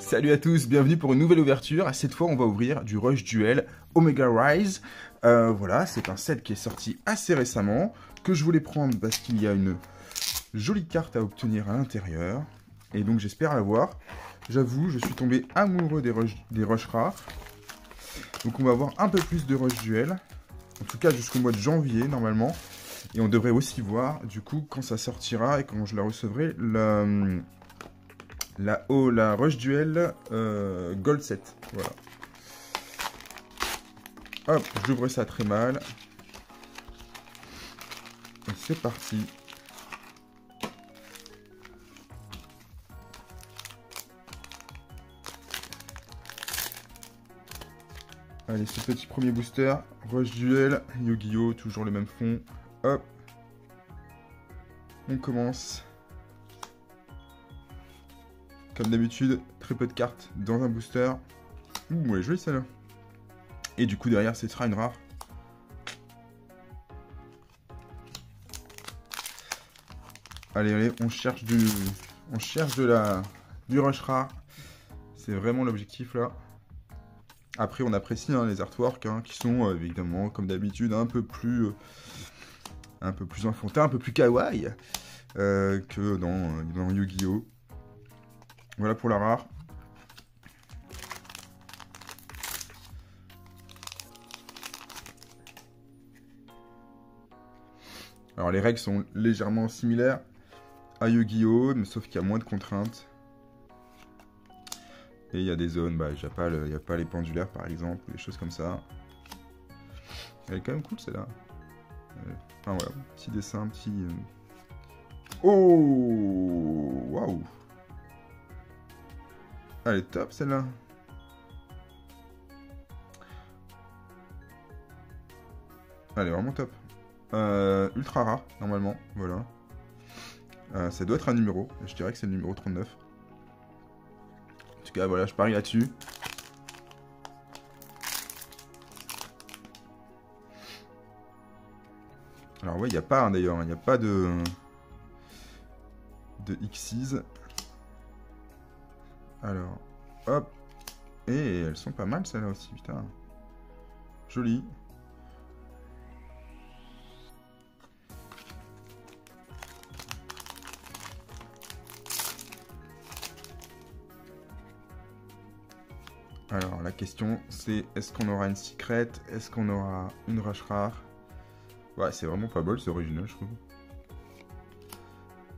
Salut à tous, bienvenue pour une nouvelle ouverture. Cette fois, on va ouvrir du Rush Duel Omega Rise. Voilà, c'est un set qui est sorti assez récemment, que je voulais prendre parce qu'il y a une jolie carte à obtenir à l'intérieur. Et donc, j'espère l'avoir. J'avoue, je suis tombé amoureux des rushs rares. Donc, on va avoir un peu plus de Rush Duel. En tout cas, jusqu'au mois de janvier, normalement. Et on devrait aussi voir, du coup, quand ça sortira et quand je la recevrai, la Rush Duel Gold 7. Voilà. Hop, j'ouvre ça très mal. Et c'est parti. Allez, ce petit premier booster. Rush Duel, Yu-Gi-Oh! Toujours le même fond. Hop. On commence. Comme d'habitude, très peu de cartes dans un booster. Ouh, elle est jolie celle-là. Et du coup, derrière, ce sera une rare. Allez, allez, on cherche du rush rare. C'est vraiment l'objectif là. Après, on apprécie hein, les artworks hein, qui sont évidemment, comme d'habitude, un peu plus enfantins, un peu plus kawaii que dans Yu-Gi-Oh! Voilà pour la rare. Alors les règles sont légèrement similaires à Yu-Gi-Oh! Mais sauf qu'il y a moins de contraintes. Et il y a des zones, bah, il n'y a pas les pendulaires par exemple, ou des choses comme ça. Elle est quand même cool celle-là. Enfin voilà, petit dessin, petit... Oh! Waouh! Elle est top celle-là. Elle est vraiment top. Ultra rare normalement, voilà. Ça doit être un numéro, je dirais que c'est le numéro 39. En tout cas voilà, je parie là-dessus. Alors ouais, il n'y a pas hein, d'ailleurs, il n'y a pas de Xyz. Alors, hop. Et elles sont pas mal celles-là aussi, putain. Joli. Alors la question c'est est-ce qu'on aura une secret? Est-ce qu'on aura une rush rare? Ouais, c'est vraiment pas bol, c'est original je trouve.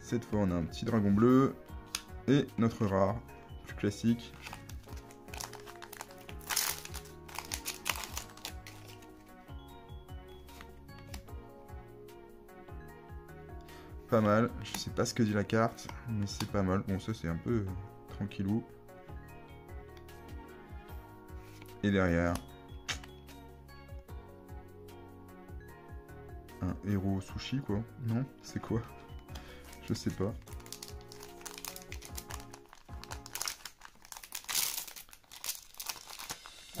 Cette fois on a un petit dragon bleu et notre rare, plus classique. Pas mal, je sais pas ce que dit la carte, mais c'est pas mal. Bon ça c'est un peu tranquillou. Et derrière, un héros sushi quoi. Non, c'est quoi? Je sais pas.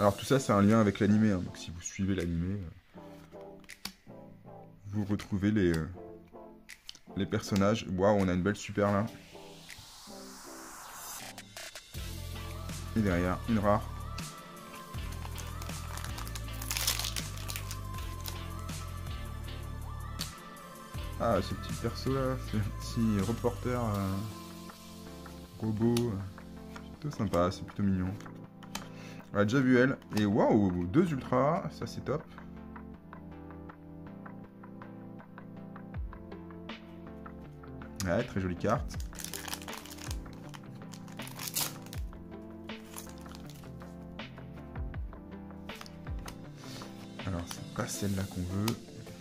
Alors tout ça c'est un lien avec l'animé, hein. Donc si vous suivez l'animé, vous retrouvez les personnages. Waouh, on a une belle super là. Et derrière, une rare. Ah, ce petit perso là, ce petit reporter robot, plutôt sympa, c'est plutôt mignon. On a déjà vu elle, et waouh, 2 ultras, ça c'est top. Ouais, très jolie carte. Alors c'est pas celle-là qu'on veut.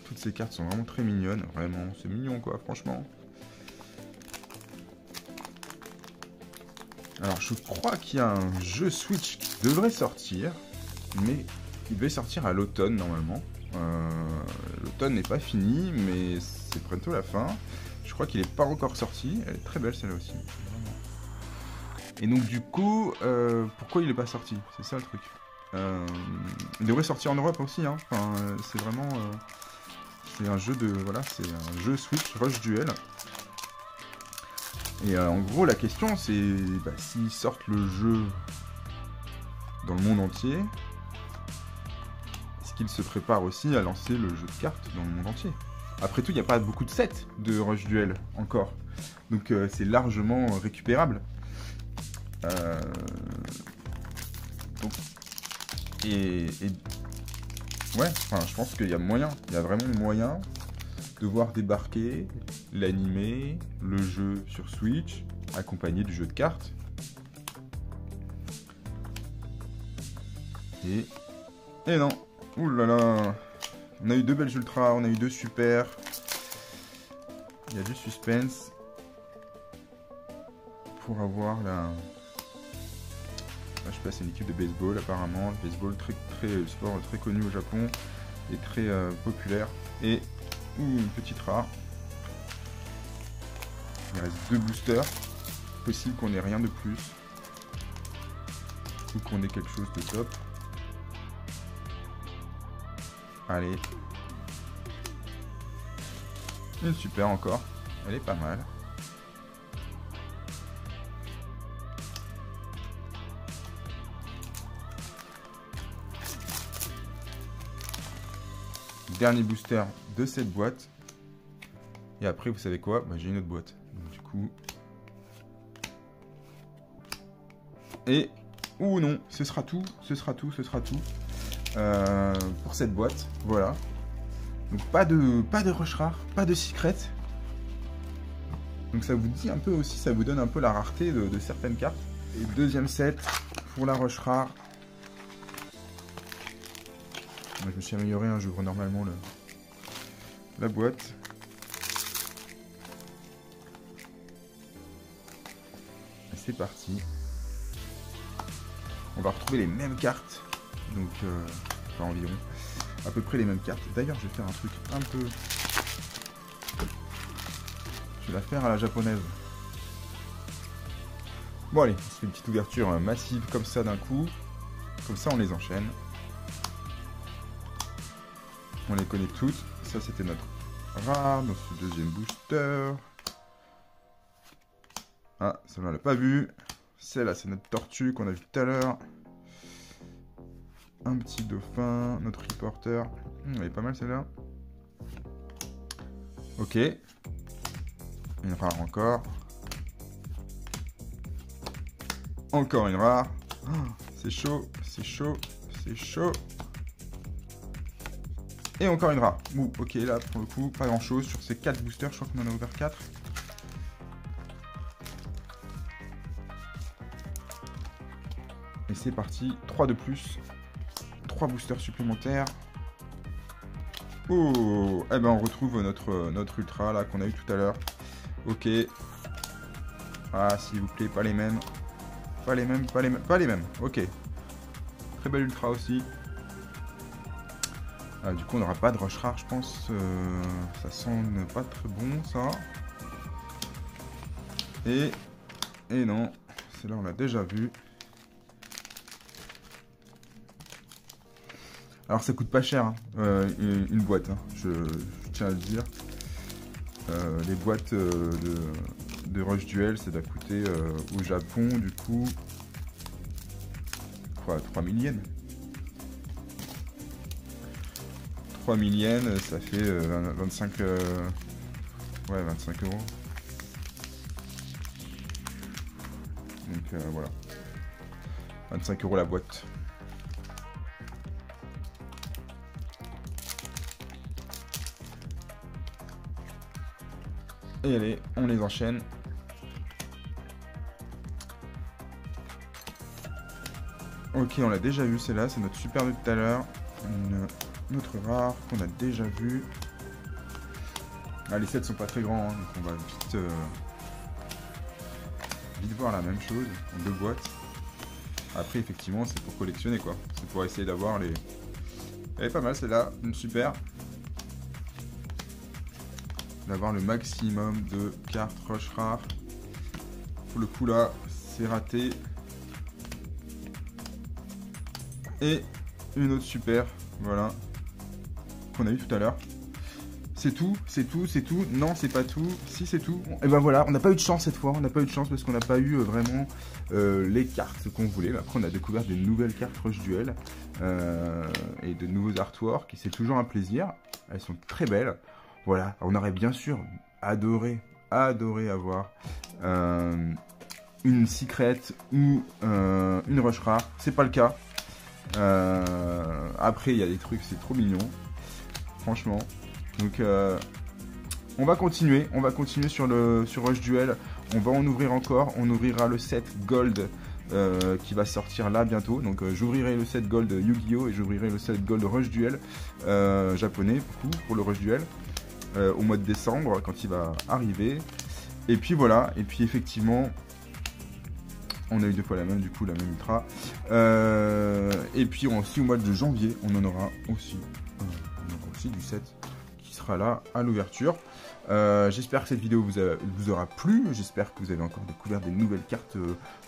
Toutes ces cartes sont vraiment très mignonnes, vraiment, c'est mignon quoi, franchement. Alors je crois qu'il y a un jeu Switch qui devrait sortir, mais il devait sortir à l'automne normalement. L'automne n'est pas fini, mais c'est bientôt la fin. Je crois qu'il n'est pas encore sorti, elle est très belle celle-là aussi. Et donc du coup, pourquoi il n'est pas sorti? C'est ça le truc. Il devrait sortir en Europe aussi, hein. Enfin, c'est vraiment... c'est un jeu de... Voilà, c'est un jeu Switch Rush Duel. Et en gros, la question, c'est bah, s'ils sortent le jeu dans le monde entier, est-ce qu'ils se préparent aussi à lancer le jeu de cartes dans le monde entier? Après tout, il n'y a pas beaucoup de sets de Rush Duel encore. Donc c'est largement récupérable. Donc, ouais, enfin, je pense qu'il y a moyen. Il y a vraiment moyen de voir débarquer l'animé, le jeu sur Switch, accompagné du jeu de cartes. Et non. Ouh là là. On a eu 2 belles ultras, on a eu 2 super. Il y a du suspense. Pour avoir la... Je sais pas, c'est une équipe de baseball apparemment. Le baseball, sport très connu au Japon et très populaire. Et une petite rare. Il reste 2 boosters. Possible qu'on ait rien de plus. Ou qu'on ait quelque chose de top. Allez. Une super encore. Elle est pas mal. Dernier booster de cette boîte. Et après, vous savez quoi? Bah, j'ai une autre boîte. Donc, du coup... Et... Ou non, ce sera tout. Ce sera tout. Pour cette boîte. Voilà. Donc pas de rush rare, pas de secret. Donc ça vous dit un peu aussi, ça vous donne un peu la rareté de certaines cartes. Et deuxième set pour la rush rare. Moi, je me suis amélioré, hein, j'ouvre normalement la boîte. Et c'est parti. On va retrouver les mêmes cartes. Donc, enfin environ. À peu près les mêmes cartes. D'ailleurs, je vais faire un truc un peu... Je vais la faire à la japonaise. Bon allez, on se fait une petite ouverture massive comme ça d'un coup. Comme ça, on les enchaîne. On les connaît toutes. Ça, c'était notre rare, notre deuxième booster. Ah, celle-là, on l'a pas vu. Celle-là, c'est notre tortue qu'on a vu tout à l'heure. Un petit dauphin, notre reporter. Elle est pas mal celle-là. Ok. Une rare encore. Encore une rare. Oh, c'est chaud, c'est chaud, c'est chaud. Et encore une rare. Ouh, ok, là pour le coup, pas grand chose sur ces 4 boosters. Je crois qu'on en a ouvert 4. Et c'est parti. 3 de plus. 3 boosters supplémentaires. Oh, eh ben on retrouve notre ultra là qu'on a eu tout à l'heure. Ok. Ah, s'il vous plaît, pas les mêmes. Pas les mêmes, pas les mêmes, pas les mêmes. Ok. Très belle ultra aussi. Ah, du coup, on n'aura pas de rush rare, je pense. Ça sent pas très bon, ça. Et non. Celle-là, on l'a déjà vu. Alors ça coûte pas cher, hein, une boîte, hein, je tiens à le dire. Les boîtes de Rush Duel, ça doit coûter au Japon, du coup, quoi, 3000 yens. 3000 yens, ça fait 25, ouais, 25 euros. Donc voilà, 25 euros la boîte. Et allez, on les enchaîne. Ok, on l'a déjà vu, celle-là, c'est notre super de tout à l'heure. Notre rare qu'on a déjà vu. Ah, les sets sont pas très grands, hein, donc on va vite voir la même chose en 2 boîtes. Après, effectivement, c'est pour collectionner, quoi. C'est pour essayer d'avoir les... Elle est pas mal, celle-là, une super. D'avoir le maximum de cartes rush rares. Pour le coup là, c'est raté. Et une autre super, voilà, qu'on a eu tout à l'heure. C'est tout, c'est tout, c'est tout. Non, c'est pas tout. Si, c'est tout. Et ben voilà, on n'a pas eu de chance cette fois. On n'a pas eu de chance parce qu'on n'a pas eu vraiment les cartes qu'on voulait. Mais après, on a découvert des nouvelles cartes Rush Duel et de nouveaux artworks. Et c'est toujours un plaisir. Elles sont très belles. Voilà, on aurait bien sûr adoré avoir une secret ou une rush rare. C'est pas le cas. Après, il y a des trucs, c'est trop mignon. Franchement. Donc on va continuer sur Rush Duel. On va en ouvrir encore. On ouvrira le set Gold qui va sortir là bientôt. Donc j'ouvrirai le set Gold Yu-Gi-Oh! Et j'ouvrirai le set Gold Rush Duel japonais pour le Rush Duel au mois de décembre quand il va arriver. Et puis voilà. Et puis effectivement, on a eu 2 fois la même, du coup la même ultra. Et puis aussi au mois de janvier, on en aura aussi du set qui sera là à l'ouverture. J'espère que cette vidéo vous aura plu. J'espère que vous avez encore découvert des nouvelles cartes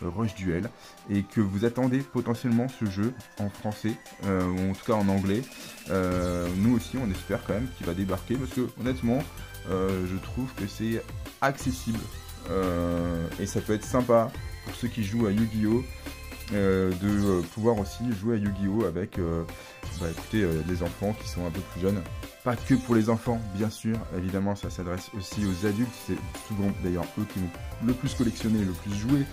Rush Duel et que vous attendez potentiellement ce jeu en français ou en tout cas en anglais. Nous aussi on espère quand même qu'il va débarquer parce que honnêtement je trouve que c'est accessible et ça peut être sympa pour ceux qui jouent à Yu-Gi-Oh! De pouvoir aussi jouer à Yu-Gi-Oh! Avec des enfants qui sont un peu plus jeunes. Pas que pour les enfants, bien sûr, évidemment ça s'adresse aussi aux adultes, c'est souvent d'ailleurs eux qui vont le plus collectionner, le plus jouer,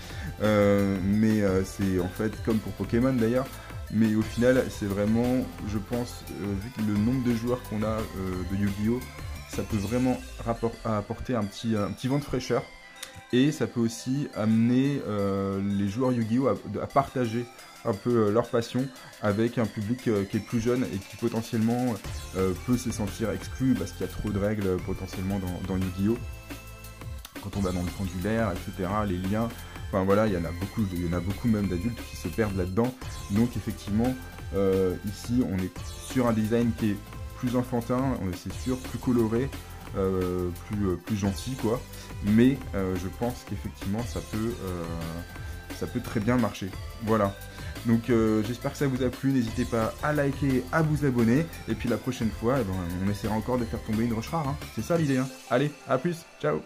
mais c'est en fait comme pour Pokémon d'ailleurs, mais au final c'est vraiment, je pense, vu que le nombre de joueurs qu'on a de Yu-Gi-Oh! Ça peut vraiment apporter un petit vent de fraîcheur. Et ça peut aussi amener les joueurs Yu-Gi-Oh! À partager un peu leur passion avec un public qui est plus jeune et qui potentiellement peut se sentir exclu parce qu'il y a trop de règles potentiellement dans Yu-Gi-Oh! Quand on va dans le pendulaire, etc., les liens, enfin voilà, il y en a beaucoup même d'adultes qui se perdent là-dedans. Donc effectivement, ici on est sur un design qui est plus enfantin, c'est sûr, plus coloré. Plus gentil quoi, mais je pense qu'effectivement ça peut très bien marcher. Voilà, donc j'espère que ça vous a plu, n'hésitez pas à liker, à vous abonner, et puis la prochaine fois on essaiera encore de faire tomber une rush rare, hein. C'est ça l'idée, hein. Allez, à plus, ciao.